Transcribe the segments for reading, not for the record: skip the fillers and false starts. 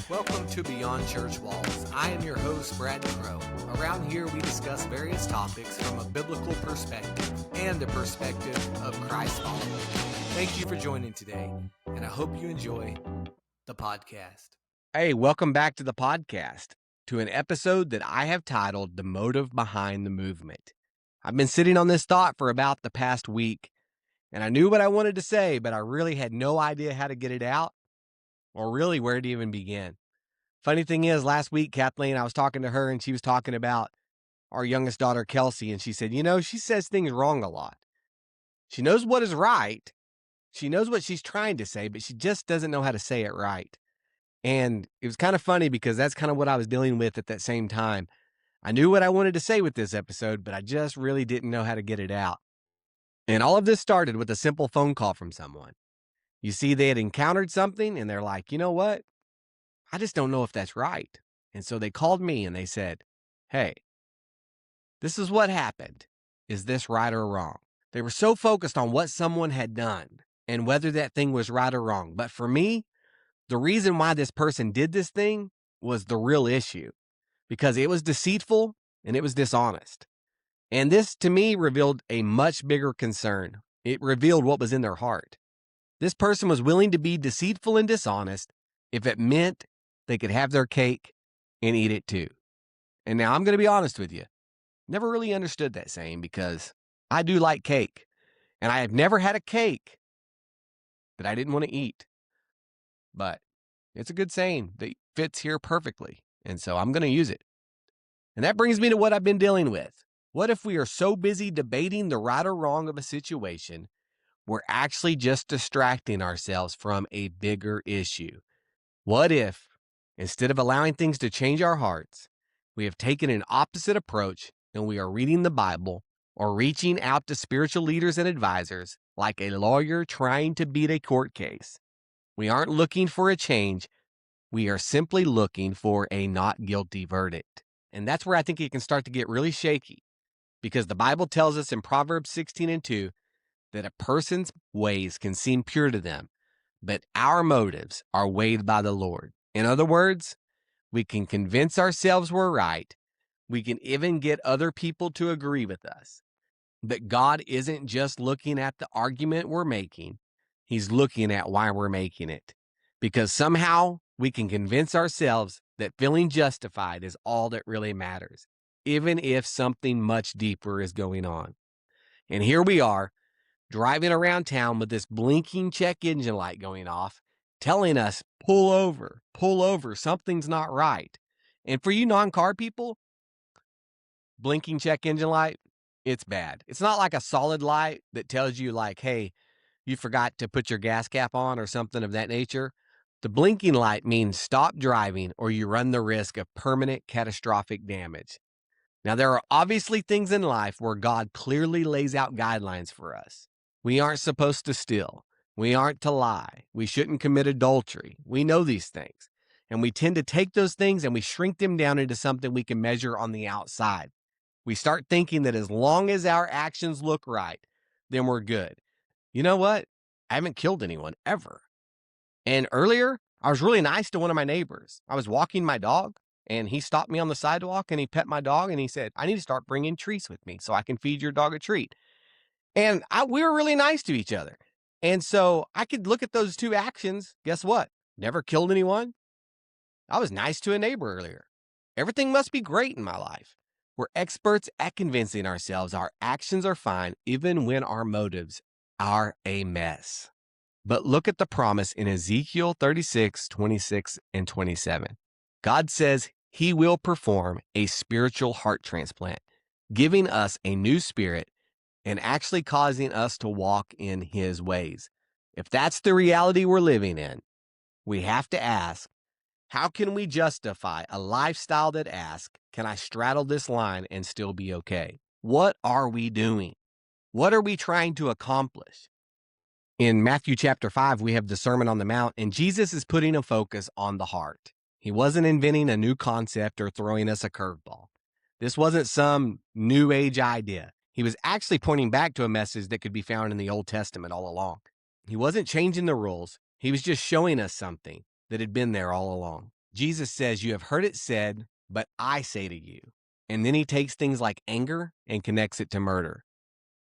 Welcome to Beyond Church Walls. I am your host, Brad Crow. Around here, we discuss various topics from a biblical perspective and the perspective of Christ followers. Thank you for joining today, and I hope you enjoy the podcast. Hey, welcome back to the podcast, to an episode that I have titled The Motive Behind the Movement. I've been sitting on this thought for about the past week, and I knew what I wanted to say, but I really had no idea how to get it out, or really where to even begin. Funny thing is, last week, Kathleen, I was talking to her, and she was talking about our youngest daughter, Kelsey, and she said, she says things wrong a lot. She knows what is right. She knows what she's trying to say, but she just doesn't know how to say it right. And it was kind of funny because that's kind of what I was dealing with at that same time. I knew what I wanted to say with this episode, but I just really didn't know how to get it out. And all of this started with a simple phone call from someone. You see, they had encountered something and they're like, you know what? I just don't know if that's right. And so they called me and they said, hey, this is what happened. Is this right or wrong? They were so focused on what someone had done and whether that thing was right or wrong. But for me, the reason why this person did this thing was the real issue, because it was deceitful and it was dishonest. And this, to me, revealed a much bigger concern. It revealed what was in their heart. This person was willing to be deceitful and dishonest if it meant they could have their cake and eat it too. And now I'm going to be honest with you. Never really understood that saying because I do like cake. And I have never had a cake that I didn't want to eat. But it's a good saying that fits here perfectly. And so I'm going to use it. And that brings me to what I've been dealing with. What if we are so busy debating the right or wrong of a situation, we're actually just distracting ourselves from a bigger issue? What if, instead of allowing things to change our hearts, we have taken an opposite approach and we are reading the Bible or reaching out to spiritual leaders and advisors like a lawyer trying to beat a court case? We aren't looking for a change. We are simply looking for a not guilty verdict. And that's where I think it can start to get really shaky, because the Bible tells us in Proverbs 16:2 that a person's ways can seem pure to them, but our motives are weighed by the Lord. In other words, we can convince ourselves we're right. We can even get other people to agree with us. But God isn't just looking at the argument we're making. He's looking at why we're making it. Because somehow we can convince ourselves that feeling justified is all that really matters, even if something much deeper is going on. And here we are, driving around town with this blinking check engine light going off, telling us, pull over, something's not right. And for you non-car people, blinking check engine light, it's bad. It's not like a solid light that tells you like, hey, you forgot to put your gas cap on or something of that nature. The blinking light means stop driving or you run the risk of permanent catastrophic damage. Now, there are obviously things in life where God clearly lays out guidelines for us. We aren't supposed to steal. We aren't to lie. We shouldn't commit adultery. We know these things. And we tend to take those things and we shrink them down into something we can measure on the outside. We start thinking that as long as our actions look right, then we're good. You know what? I haven't killed anyone ever. And earlier, I was really nice to one of my neighbors. I was walking my dog, and he stopped me on the sidewalk, and he pet my dog, and he said, I need to start bringing treats with me so I can feed your dog a treat. And we were really nice to each other. And so I could look at those two actions. Guess what? Never killed anyone. I was nice to a neighbor earlier. Everything must be great in my life. We're experts at convincing ourselves our actions are fine, even when our motives are a mess. But look at the promise in Ezekiel 36:26 and 27. God says he will perform a spiritual heart transplant, giving us a new spirit and actually causing us to walk in his ways. If that's the reality we're living in, we have to ask, how can we justify a lifestyle that asks, can I straddle this line and still be okay? What are we doing? What are we trying to accomplish? In Matthew chapter 5, we have the Sermon on the Mount, and Jesus is putting a focus on the heart. He wasn't inventing a new concept or throwing us a curveball. This wasn't some new age idea. He was actually pointing back to a message that could be found in the Old Testament all along. He wasn't changing the rules. He was just showing us something that had been there all along. Jesus says, "You have heard it said, but I say to you." And then he takes things like anger and connects it to murder,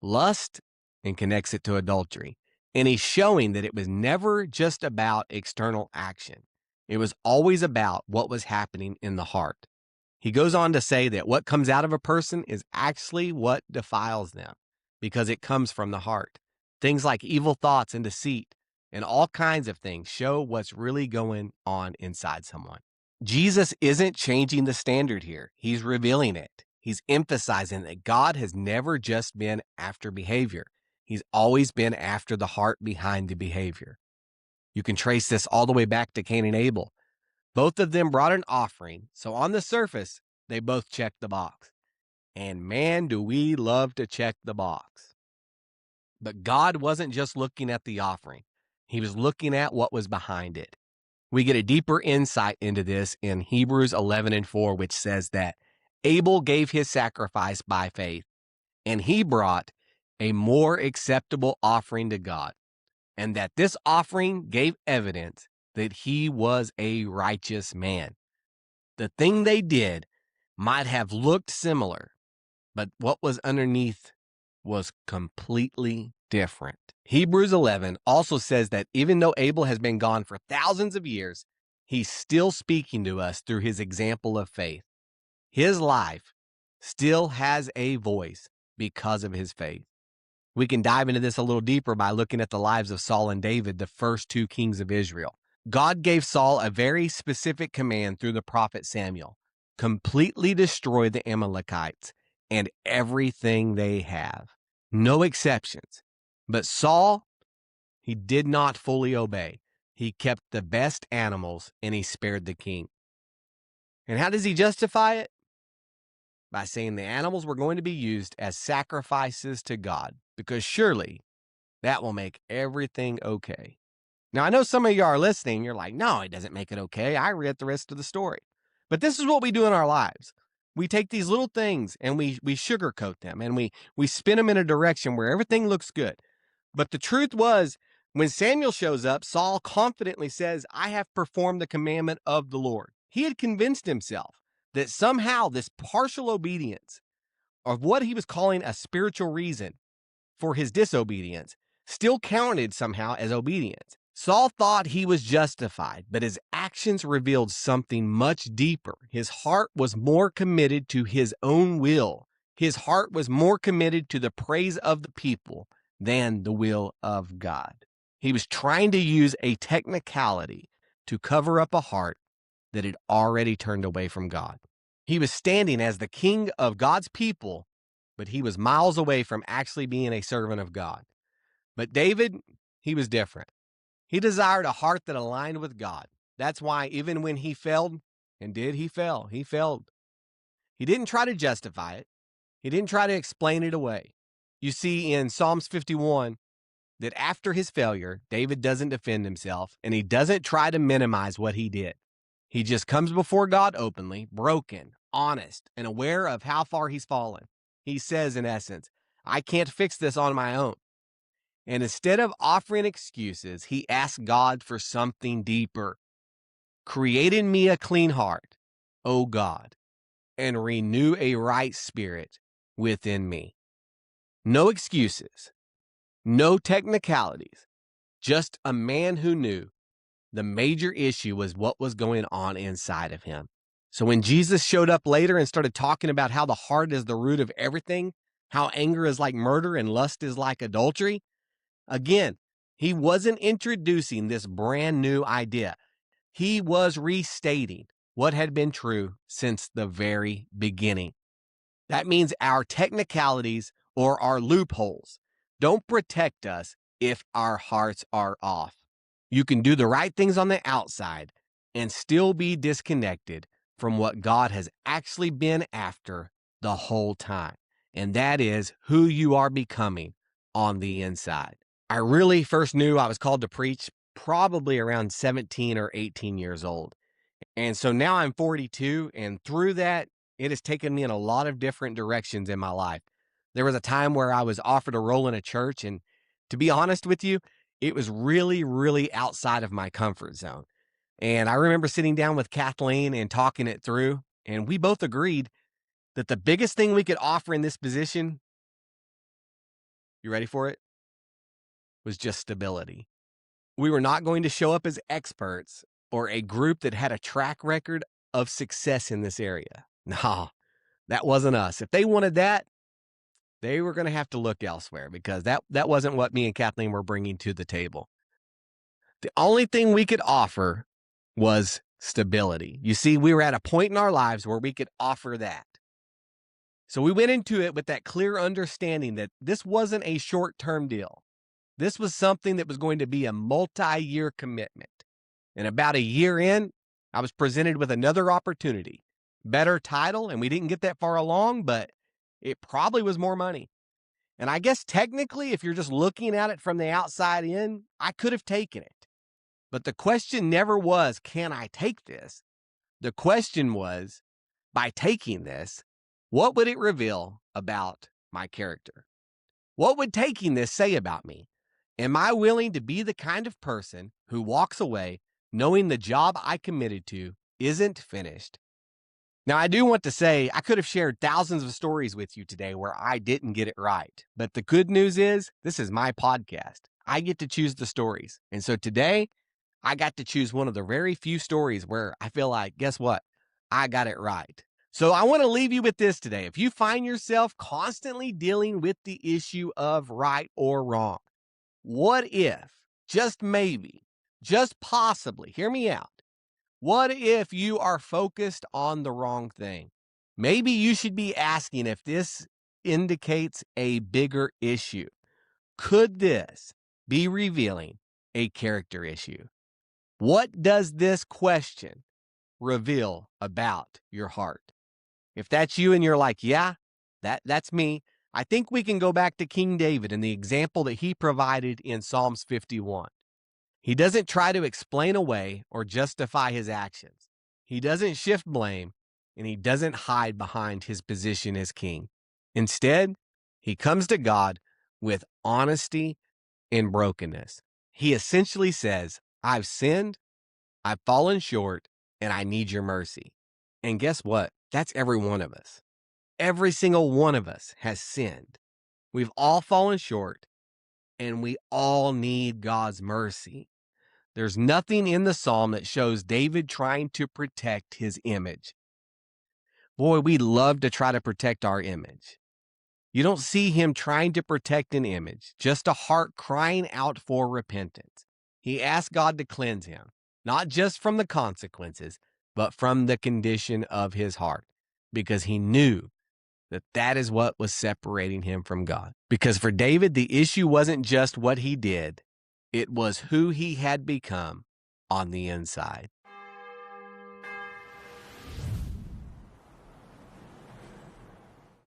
lust and connects it to adultery. And he's showing that it was never just about external action. It was always about what was happening in the heart. He goes on to say that what comes out of a person is actually what defiles them because it comes from the heart. Things like evil thoughts and deceit and all kinds of things show what's really going on inside someone. Jesus isn't changing the standard here. He's revealing it. He's emphasizing that God has never just been after behavior. He's always been after the heart behind the behavior. You can trace this all the way back to Cain and Abel. Both of them brought an offering, so on the surface, they both checked the box. And man, do we love to check the box. But God wasn't just looking at the offering. He was looking at what was behind it. We get a deeper insight into this in Hebrews 11:4, which says that Abel gave his sacrifice by faith, and he brought a more acceptable offering to God, and that this offering gave evidence that he was a righteous man. The thing they did might have looked similar, but what was underneath was completely different. Hebrews 11 also says that even though Abel has been gone for thousands of years, he's still speaking to us through his example of faith. His life still has a voice because of his faith. We can dive into this a little deeper by looking at the lives of Saul and David, the first two kings of Israel. God gave Saul a very specific command through the prophet Samuel: completely destroy the Amalekites and everything they have. No exceptions. But Saul, he did not fully obey. He kept the best animals and he spared the king. And how does he justify it? By saying the animals were going to be used as sacrifices to God, because surely that will make everything okay. Now, I know some of you are listening. You're like, no, it doesn't make it okay. I read the rest of the story. But this is what we do in our lives. We take these little things and we sugarcoat them and we spin them in a direction where everything looks good. But the truth was, when Samuel shows up, Saul confidently says, "I have performed the commandment of the Lord." He had convinced himself that somehow this partial obedience of what he was calling a spiritual reason for his disobedience still counted somehow as obedience. Saul thought he was justified, but his actions revealed something much deeper. His heart was more committed to his own will. His heart was more committed to the praise of the people than the will of God. He was trying to use a technicality to cover up a heart that had already turned away from God. He was standing as the king of God's people, but he was miles away from actually being a servant of God. But David, he was different. He desired a heart that aligned with God. That's why even when he failed, and he failed. He didn't try to justify it. He didn't try to explain it away. You see in Psalms 51 that after his failure, David doesn't defend himself, and he doesn't try to minimize what he did. He just comes before God openly, broken, honest, and aware of how far he's fallen. He says, in essence, I can't fix this on my own. And instead of offering excuses, he asks God for something deeper. Create in me a clean heart, O God, and renew a right spirit within me. No excuses, no technicalities, just a man who knew the major issue was what was going on inside of him. So when Jesus showed up later and started talking about how the heart is the root of everything, how anger is like murder and lust is like adultery, again, he wasn't introducing this brand new idea. He was restating what had been true since the very beginning. That means our technicalities or our loopholes don't protect us if our hearts are off. You can do the right things on the outside and still be disconnected from what God has actually been after the whole time. And that is who you are becoming on the inside. I really first knew I was called to preach probably around 17 or 18 years old. And so now I'm 42, and through that, it has taken me in a lot of different directions in my life. There was a time where I was offered a role in a church, and to be honest with you, it was really, really outside of my comfort zone. And I remember sitting down with Kathleen and talking it through, and we both agreed that the biggest thing we could offer in this position, you ready for it, was just stability. We were not going to show up as experts or a group that had a track record of success in this area. No, that wasn't us. If they wanted that, they were going to have to look elsewhere, because that wasn't what me and Kathleen were bringing to the table. The only thing we could offer was stability. You see, we were at a point in our lives where we could offer that. So we went into it with that clear understanding that this wasn't a short-term deal. This was something that was going to be a multi-year commitment. And about a year in, I was presented with another opportunity. Better title, and we didn't get that far along, but it probably was more money. And I guess technically, if you're just looking at it from the outside in, I could have taken it. But the question never was, can I take this? The question was, by taking this, what would it reveal about my character? What would taking this say about me? Am I willing to be the kind of person who walks away knowing the job I committed to isn't finished? Now, I do want to say I could have shared thousands of stories with you today where I didn't get it right. But the good news is, this is my podcast. I get to choose the stories. And so today, I got to choose one of the very few stories where I feel like, guess what? I got it right. So I want to leave you with this today. If you find yourself constantly dealing with the issue of right or wrong, what if, just maybe, just possibly, hear me out, what if you are focused on the wrong thing? Maybe you should be asking if this indicates a bigger issue. Could this be revealing a character issue? What does this question reveal about your heart? If that's you and you're like, yeah, that's me, I think we can go back to King David and the example that he provided in Psalms 51. He doesn't try to explain away or justify his actions. He doesn't shift blame, and he doesn't hide behind his position as king. Instead, he comes to God with honesty and brokenness. He essentially says, I've sinned, I've fallen short, and I need your mercy. And guess what? That's every one of us. Every single one of us has sinned. We've all fallen short, and we all need God's mercy. There's nothing in the psalm that shows David trying to protect his image. Boy, we love to try to protect our image. You don't see him trying to protect an image, just a heart crying out for repentance. He asked God to cleanse him, not just from the consequences, but from the condition of his heart, because he knew that is what was separating him from God. Because for David, the issue wasn't just what he did, it was who he had become on the inside.